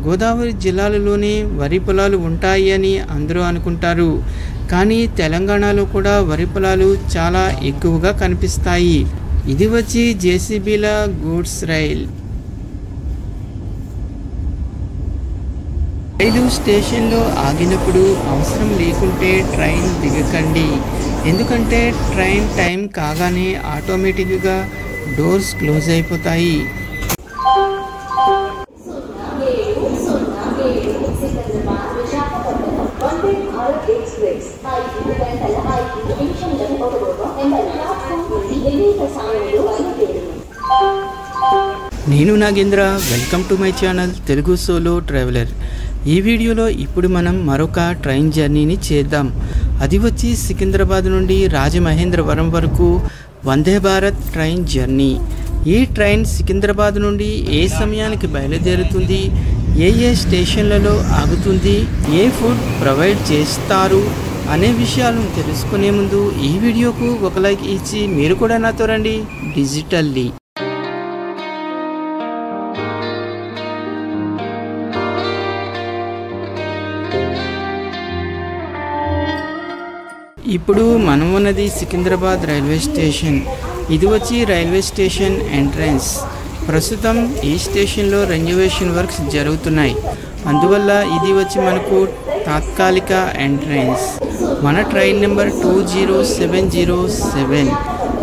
గోదావరి జిల్లాలలోనే వరి పొలాలు ఉంటాయి అని అందరూ అనుకుంటారు. కానీ తెలంగాణలో కూడా వరి పొలాలు చాలా ఎక్కువగా కనిపిస్తాయి. ఇది వచ్చి జేసీబీల గూడ్స్ రైల్. 5 స్టేషన్లో ఆగినప్పుడు అవసరం లేకుంటే ట్రైన్ దిగకండి. ఎందుకంటే ట్రైన్ టైం కాగానే ఆటోమేటిక్గా డోర్స్ క్లోజ్ అయిపోతాయి. నేను Nagendra. Welcome to my channel Telugu solo traveller. ఈ వీడియోలో ఇప్పుడు మనం మరొక ట్రైన్ జర్నీని చేద్దాం. అది వచ్చి సికింద్రాబాద్ నుండి రాజమహేంద్రవరం వరకు వందే భారత్ ట్రైన్ జర్నీ. ఈ ట్రైన్ సికింద్రాబాద్ నుండి ఏ సమయానికి బయలుదేరుతుంది, ఏ స్టేషన్లలో ఆగుతుంది, ఏ ఫుడ్ ప్రొవైడ్ చేస్తారు అనే విషయాలను తెలుసుకునే ముందు ఈ వీడియోకు ఒక లైక్ ఇచ్చి మీరు కూడా నాతో రండి డిజిటల్లీ. ఇప్పుడు మనం ఉన్నది సికింద్రాబాద్ రైల్వే స్టేషన్. ఇది వచ్చి రైల్వే స్టేషన్ ఎంట్రన్స్. ప్రస్తుతం ఈ స్టేషన్లో రెన్యువేషన్ వర్క్స్ జరుగుతున్నాయి. అందువల్ల ఇది వచ్చి మనకు తాత్కాలిక ఎంట్రన్స్. మన ట్రైన్ నెంబర్ 20707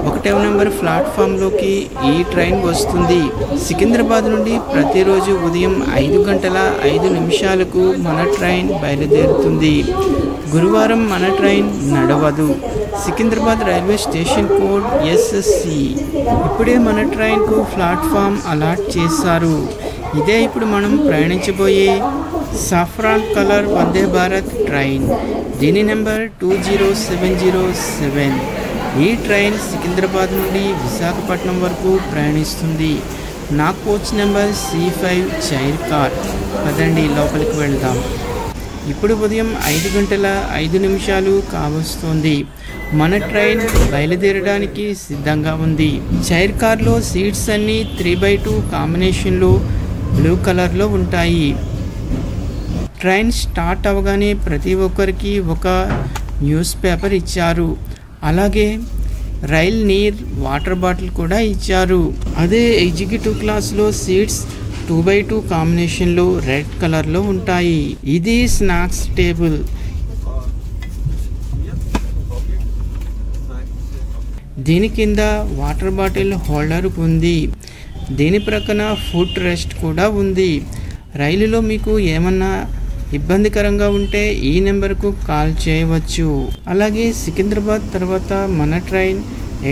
1వ నెంబర్ ప్లాట్ఫామ్లోకి ఈ ట్రైన్ వస్తుంది. సికింద్రాబాద్ నుండి ప్రతిరోజు ఉదయం 5:05 మన ట్రైన్ బయలుదేరుతుంది. గురువారం మన ట్రైన్ నడవదు. Secunderabad railway station code SC. ఇప్పుడే మన ట్రైన్కు ప్లాట్ఫామ్ అలాట్ చేశారు. ఇదే ఇప్పుడు మనం ప్రయాణించబోయే saffron colour Vande Bharat train. దీని నెంబర్ 20707. ఈ ట్రైన్ సికింద్రాబాద్ నుండి విశాఖపట్నం వరకు ప్రయాణిస్తుంది. నా coach number C5 chair car. పదండి లోపలికి వెళ్దాం. ఇప్పుడు ఉదయం 5:05 కావస్తుంది. మన ట్రైన్ బయలుదేరడానికి సిద్ధంగా ఉంది. చైర్ కార్లో సీట్స్ అన్నీ 3/2 కాంబినేషన్లో బ్లూ కలర్లో ఉంటాయి. ట్రైన్ స్టార్ట్ అవగానే ప్రతి ఒక్కరికి ఒక న్యూస్ పేపర్ ఇచ్చారు. అలాగే రైల్ నీర్ వాటర్ బాటిల్ కూడా ఇచ్చారు. అదే ఎగ్జిక్యూటివ్ క్లాస్లో సీట్స్ 2/2 కాంబినేషన్లో రెడ్ కలర్లో ఉంటాయి. ఇది స్నాక్స్ టేబుల్. దీని కింద వాటర్ బాటిల్ హోల్డర్ ఉంది. దీని ప్రక్కన ఫుడ్ రెస్ట్ కూడా ఉంది. రైలులో మీకు ఏమన్నా ఇబ్బందికరంగా ఉంటే ఈ నెంబర్కు కాల్ చేయవచ్చు. అలాగే సికింద్రాబాద్ తర్వాత మన ట్రైన్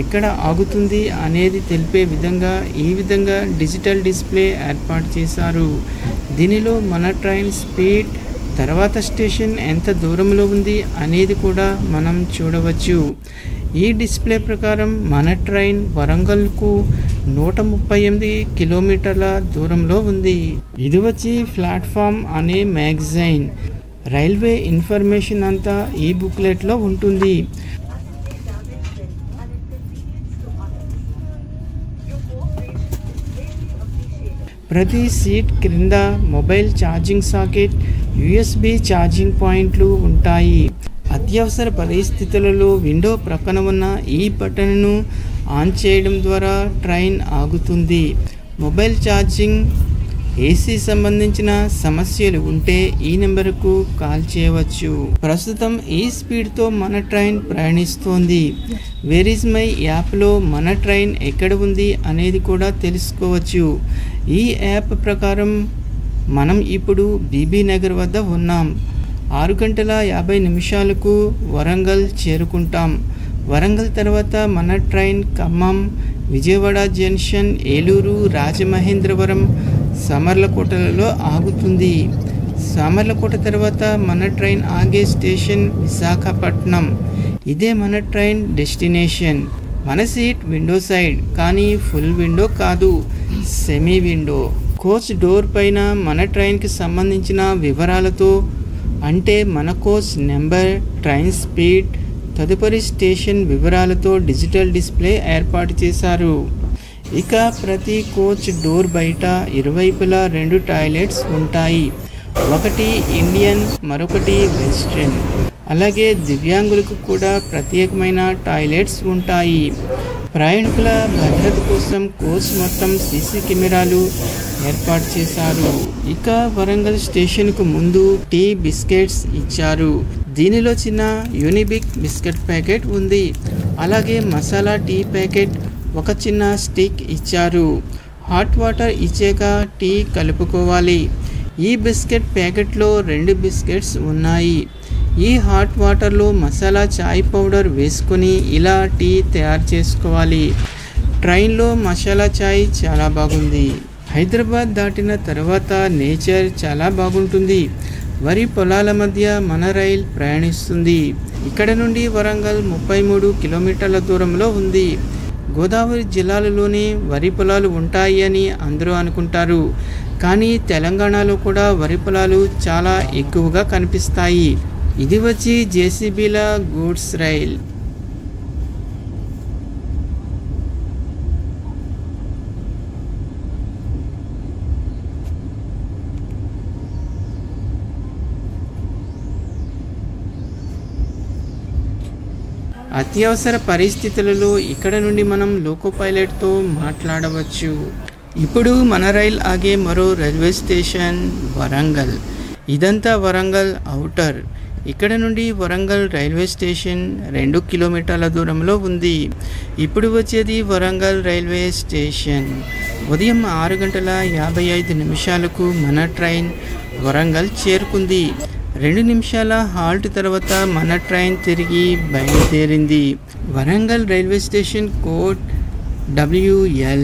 ఎక్కడ ఆగుతుంది అనేది తెలిపే విధంగా ఈ విధంగా డిజిటల్ డిస్ప్లే ఏర్పాటు చేశారు. దీనిలో మన ట్రైన్ స్పీడ్, తర్వాత స్టేషన్ ఎంత దూరంలో ఉంది అనేది కూడా మనం చూడవచ్చు. ఈ డిస్ప్లే ప్రకారం మన ట్రైన్ వరంగల్కు 138 కిలోమీటర్ల దూరంలో ఉంది. ఇది వచ్చి ప్లాట్ఫామ్ అనే మ్యాగజైన్. రైల్వే ఇన్ఫర్మేషన్ అంతా ఈ బుక్లెట్లో ఉంటుంది. ప్రతి సీట్ క్రింద mobile charging socket, USB charging పాయింట్లు ఉంటాయి. అత్యవసర పరిస్థితులలో విండో ప్రక్కన ఉన్న ఈ బటన్ను ఆన్ చేయడం ద్వారా ట్రైన్ ఆగుతుంది. మొబైల్ ఛార్జింగ్, AC సంబంధించిన సమస్యలు ఉంటే ఈ నెంబర్కు కాల్ చేయవచ్చు. ప్రస్తుతం ఈ స్పీడ్తో మన ట్రైన్ ప్రయాణిస్తోంది. వేర్ ఈజ్ మై యాప్లో మన ట్రైన్ ఎక్కడ ఉంది అనేది కూడా తెలుసుకోవచ్చు. ఈ యాప్ ప్రకారం మనం ఇప్పుడు BB నగర్ వద్ద ఉన్నాం. 6:50 వరంగల్ చేరుకుంటాం. వరంగల్ తర్వాత మన ట్రైన్ ఖమ్మం, విజయవాడ జంక్షన్, ఏలూరు, రాజమహేంద్రవరం, సామర్లకోటలలో ఆగుతుంది. సామర్లకోట తర్వాత మన ట్రైన్ ఆగే స్టేషన్ విశాఖపట్నం. ఇదే మన ట్రైన్ డెస్టినేషన్. మన సీట్ విండో సైడ్, కానీ ఫుల్ విండో కాదు, సెమీ విండో. కోచ్ డోర్ పైన మన ట్రైన్కి సంబంధించిన వివరాలతో, అంటే మన కోచ్ నెంబర్, ట్రైన్ స్పీడ్, తదుపరి స్టేషన్ వివరాలతో డిజిటల్ డిస్ప్లే ఏర్పాటు చేశారు. ఇక ప్రతి కోచ్ డోర్ బయట ఇరువైపులా 2 టాయిలెట్స్ ఉంటాయి. ఒకటి ఇండియన్, మరొకటి వెస్ట్రన్. అలాగే దివ్యాంగులకు కూడా ప్రత్యేకమైన టాయిలెట్స్ ఉంటాయి. ప్రయాణికుల భద్రత కోసం కోచ్ మొత్తం సీసీ కెమెరాలు ఏర్పాటు చేశారు. ఇక వరంగల్ స్టేషన్కు ముందు టీ బిస్కెట్స్ ఇచ్చారు. దీనిలో చిన్న యూనిబిక్ బిస్కెట్ ప్యాకెట్ ఉంది. అలాగే మసాలా టీ ప్యాకెట్, ఒక చిన్న స్టిక్ ఇచ్చారు. హాట్ వాటర్ ఇచ్చాక టీ కలుపుకోవాలి. ఈ బిస్కెట్ ప్యాకెట్లో 2 బిస్కెట్స్ ఉన్నాయి. ఈ హాట్ వాటర్లో మసాలా చాయ్ పౌడర్ వేసుకొని ఇలా టీ తయారు చేసుకోవాలి. ట్రైన్లో మసాలా చాయ్ చాలా బాగుంది. హైదరాబాద్ దాటిన తర్వాత నేచర్ చాలా బాగుంటుంది. వరి పొలాల మధ్య మన రైల్ ప్రయాణిస్తుంది. ఇక్కడ నుండి వరంగల్ 33 కిలోమీటర్ల దూరంలో ఉంది. గోదావరి జిల్లాలలోనే వరి పొలాలు ఉంటాయి అని అందరూ అనుకుంటారు. కానీ తెలంగాణలో కూడా వరి పొలాలు చాలా ఎక్కువగా కనిపిస్తాయి. ఇది వచ్చి జేసీబీల గూడ్స్ రైల్. అత్యవసర పరిస్థితులలో ఇక్కడ నుండి మనం లోకో పైలట్తో మాట్లాడవచ్చు. ఇప్పుడు మన రైల్ ఆగే మరో రైల్వే స్టేషన్ వరంగల్. ఇదంతా వరంగల్ ఔటర్. ఇక్కడ నుండి వరంగల్ రైల్వే స్టేషన్ 2 కిలోమీటర్ల దూరంలో ఉంది. ఇప్పుడు వచ్చేది వరంగల్ రైల్వే స్టేషన్. ఉదయం 6:55 మన ట్రైన్ వరంగల్ చేరుకుంది. 2 నిమిషాల హాల్ట్ తర్వాత మన ట్రైన్ తిరిగి బయలుదేరింది. Warangal railway station code WL.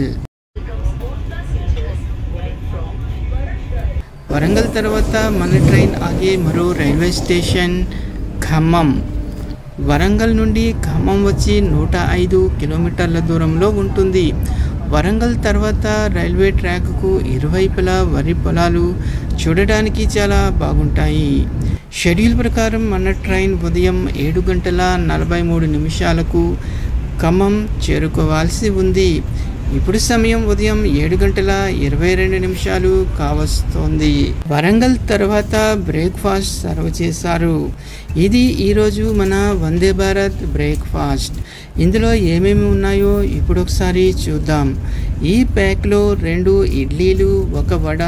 Warangal తర్వాత మన ట్రైన్ ఆగే మరో రైల్వే స్టేషన్ ఖమ్మం. వరంగల్ నుండి ఖమ్మం వచ్చి 105 కిలోమీటర్ల దూరంలో ఉంటుంది. వరంగల్ తర్వాత రైల్వే ట్రాక్కు ఇరువైపులా వరి పొలాలు చూడడానికి చాలా బాగుంటాయి. షెడ్యూల్ ప్రకారం మన ట్రైన్ ఉదయం 7:43 ఖమ్మం చేరుకోవాల్సి ఉంది. ఇప్పుడు సమయం ఉదయం 7:22 కావస్తోంది. వరంగల్ తర్వాత బ్రేక్ఫాస్ట్ సర్వ్ చేశారు. ఇది ఈరోజు మన వందే భారత్ బ్రేక్ఫాస్ట్. ఇందులో ఏమేమి ఉన్నాయో ఇప్పుడు ఒకసారి చూద్దాం. ఈ ప్యాక్లో 2 ఇడ్లీలు, 1 వడ,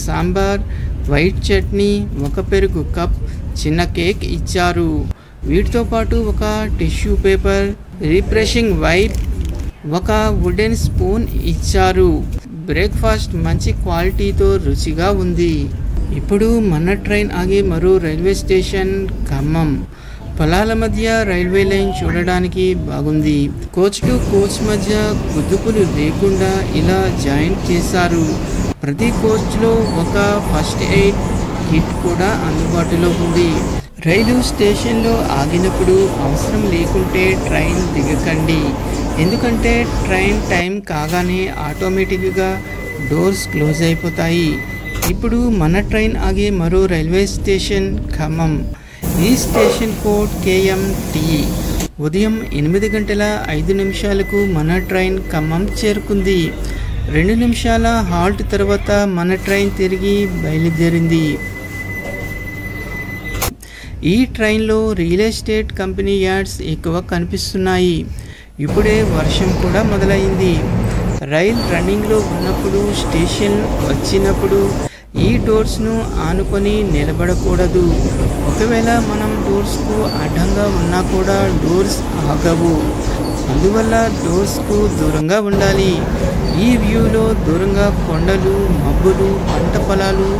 సాంబార్, వైట్ చట్నీ, 1 పెరుగు కప్, చిన్న కేక్ ఇచ్చారు. వీటితో పాటు ఒక tissue paper, refreshing wipe, 1 wooden spoon ఇచ్చారు. బ్రేక్ఫాస్ట్ మంచి క్వాలిటీతో రుచిగా ఉంది. ఇప్పుడు మన ట్రైన్ ఆగే మరో రైల్వే స్టేషన్ ఖమ్మం. పొలాల మధ్య రైల్వే లైన్ చూడడానికి బాగుంది. కోచ్ టు కోచ్ మధ్య గుద్దుపులు లేకుండా ఇలా జాయింట్ చేశారు. ప్రతి కోచ్లో ఒక ఫస్ట్ ఎయిడ్ కిట్ కూడా అందుబాటులో ఉంది. రైలు స్టేషన్లో ఆగినప్పుడు అవసరం లేకుంటే ట్రైన్ దిగకండి. ఎందుకంటే ట్రైన్ టైం కాగానే ఆటోమేటిక్గా డోర్స్ క్లోజ్ అయిపోతాయి. ఇప్పుడు మన ట్రైన్ ఆగే మరో రైల్వే స్టేషన్ ఖమ్మం. ఈ స్టేషన్ కోడ్ KMT. ఉదయం 8:05 మన ట్రైన్ ఖమ్మం చేరుకుంది. 2 నిమిషాల హాల్ట్ తర్వాత మన ట్రైన్ తిరిగి బయలుదేరింది. ఈ ట్రైన్లో రియల్ ఎస్టేట్ కంపెనీ యాడ్స్ ఎక్కువ కనిపిస్తున్నాయి. ఇప్పుడే వర్షం కూడా మొదలైంది. రైల్ రన్నింగ్లో ఉన్నప్పుడు, స్టేషన్ వచ్చినప్పుడు ఈ డోర్స్ను ఆనుకొని నిలబడకూడదు. ఒకవేళ మనం డోర్స్కు అడ్డంగా ఉన్నా కూడా డోర్స్ ఆగవు. అందువల్ల డోర్స్కు దూరంగా ఉండాలి. ఈ వ్యూలో దూరంగా కొండలు, మబ్బులు, పంట పొలాలు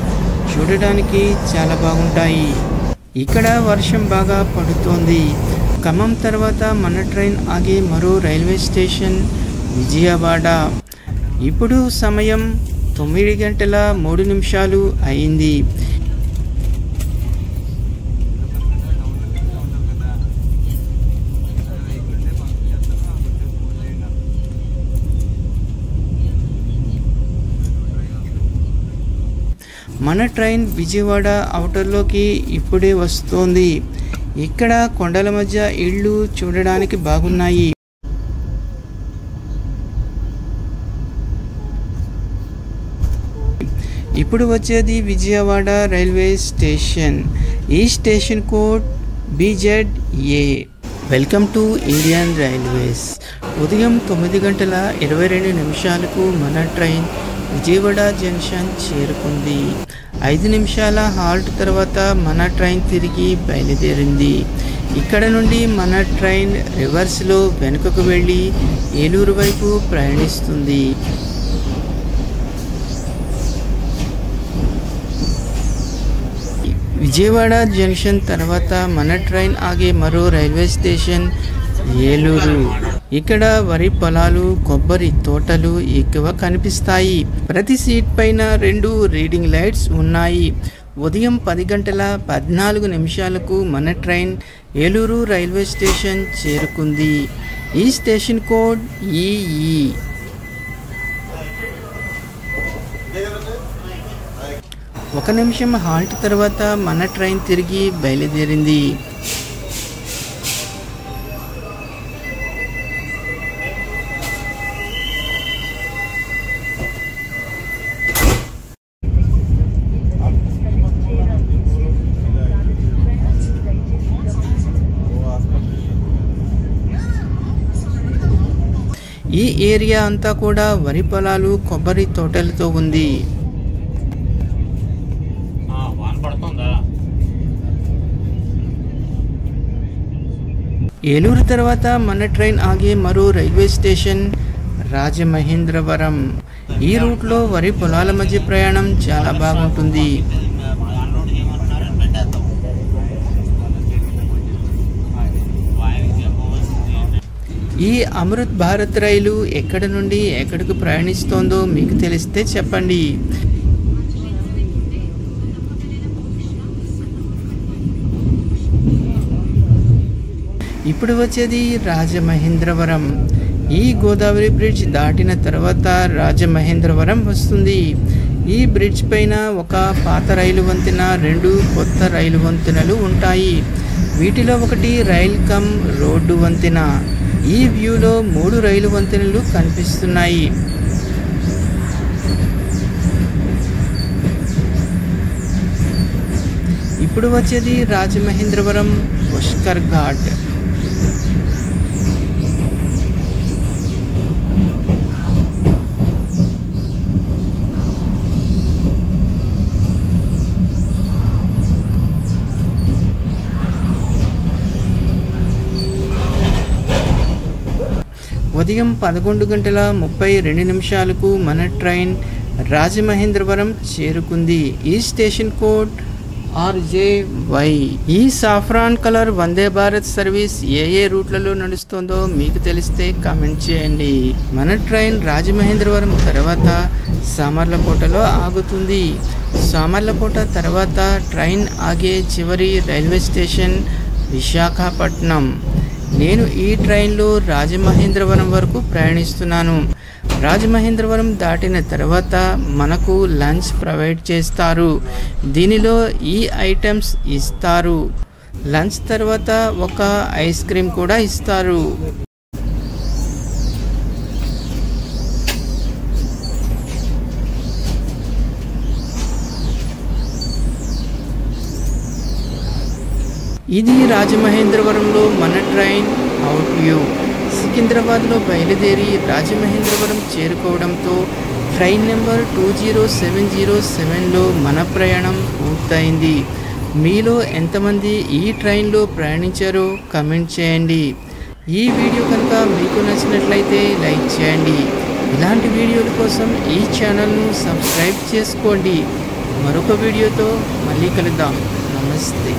చూడడానికి చాలా బాగుంటాయి. ఇక్కడ వర్షం బాగా పడుతోంది. ఖమ్మం తర్వాత మన ట్రైన్ ఆగే మరో రైల్వే స్టేషన్ విజయవాడ. ఇప్పుడు సమయం 9:03 అయింది. మన ట్రైన్ విజయవాడ ఔటర్లోకి ఇప్పుడే వస్తోంది. ఇక్కడ కొండల మధ్య ఇళ్ళు చూడడానికి బాగున్నాయి. ఇప్పుడు వచ్చేది విజయవాడ రైల్వే స్టేషన్. ఈ station code BZA. Welcome to Indian railways. ఉదయం 9:22 మన ట్రైన్ విజయవాడ జంక్షన్ చేరుకుంది. 5 నిమిషాల హాల్ట్ తర్వాత మన ట్రైన్ తిరిగి బయలుదేరింది. ఇక్కడ నుండి మన ట్రైన్ రివర్స్లో వెనుకకు వెళ్ళి ఏలూరు వైపు ప్రయాణిస్తుంది. విజయవాడ జంక్షన్ తర్వాత మన ట్రైన్ ఆగే మరో రైల్వే స్టేషన్ ఏలూరు. ఇక్కడ వరి పొలాలు, కొబ్బరి తోటలు ఎక్కువ కనిపిస్తాయి. ప్రతి సీట్ పైన 2 రీడింగ్ లైట్స్ ఉన్నాయి. ఉదయం 10:14 మన ట్రైన్ ఏలూరు రైల్వే స్టేషన్ చేరుకుంది. ఈ స్టేషన్ కోడ్ EE. 1 నిమిషం హాల్ట్ తర్వాత మన ట్రైన్ తిరిగి బయలుదేరింది. ఈ ఏరియా అంతా కూడా వరి పొలాలు, కొబ్బరి తోటలతో ఉంది. ఏలూరు తర్వాత మన ట్రైన్ ఆగే మరో రైల్వే స్టేషన్ రాజమహేంద్రవరం. ఈ రూట్లో వరి పొలాల మధ్య ప్రయాణం చాలా బాగుంటుంది. ఈ అమృత్ భారత్ రైలు ఎక్కడి నుండి ఎక్కడికి ప్రయాణిస్తోందో మీకు తెలిస్తే చెప్పండి. ఇప్పుడు వచ్చేది రాజమహేంద్రవరం. ఈ గోదావరి బ్రిడ్జ్ దాటిన తర్వాత రాజమహేంద్రవరం వస్తుంది. ఈ బ్రిడ్జ్ పైన ఒక పాత రైలు వంతెన, 2 కొత్త రైలు వంతెనలు ఉంటాయి. వీటిలో ఒకటి రైల్ కమ్ రోడ్డు వంతెన. ఈ వ్యూలో 3 రైలు వంతెనలు కనిపిస్తున్నాయి. ఇప్పుడు వచ్చేది రాజమహేంద్రవరం పుష్కర్ ఘాట్. ఉదయం 11:32 మన ట్రైన్ రాజమహేంద్రవరం చేరుకుంది. ఈ స్టేషన్ కోడ్ RJY. ఈ saffron colour Vande Bharat service ఏ రూట్లలో నడుస్తుందో మీకు తెలిస్తే కామెంట్ చేయండి. మన ట్రైన్ రాజమహేంద్రవరం తర్వాత సామర్లకోటలో ఆగుతుంది. సామర్లకోట తర్వాత ట్రైన్ ఆగే చివరి రైల్వే స్టేషన్ విశాఖపట్నం. నేను ఈ ట్రైన్లో రాజమహేంద్రవరం వరకు ప్రయాణిస్తున్నాను. రాజమహేంద్రవరం దాటిన తర్వాత మనకు లంచ్ ప్రొవైడ్ చేస్తారు. దీనిలో ఈ ఐటమ్స్ ఇస్తారు. లంచ్ తర్వాత ఒక ఐస్ క్రీమ్ కూడా ఇస్తారు. ఇది రాజమహేంద్రవరంలో మన ట్రైన్ అవుట్ వ్యూ. సికింద్రాబాద్లో బయలుదేరి రాజమహేంద్రవరం చేరుకోవడంతో ట్రైన్ నెంబర్ 20707లో మన ప్రయాణం పూర్తయింది. మీలో ఎంతమంది ఈ ట్రైన్లో ప్రయాణించారో కమెంట్ చేయండి. ఈ వీడియో కనుక మీకు నచ్చినట్లయితే లైక్ చేయండి. ఇలాంటి వీడియోల కోసం ఈ ఛానల్ను సబ్స్క్రైబ్ చేసుకోండి. మరొక వీడియోతో మళ్ళీ కలుద్దాం. నమస్తే.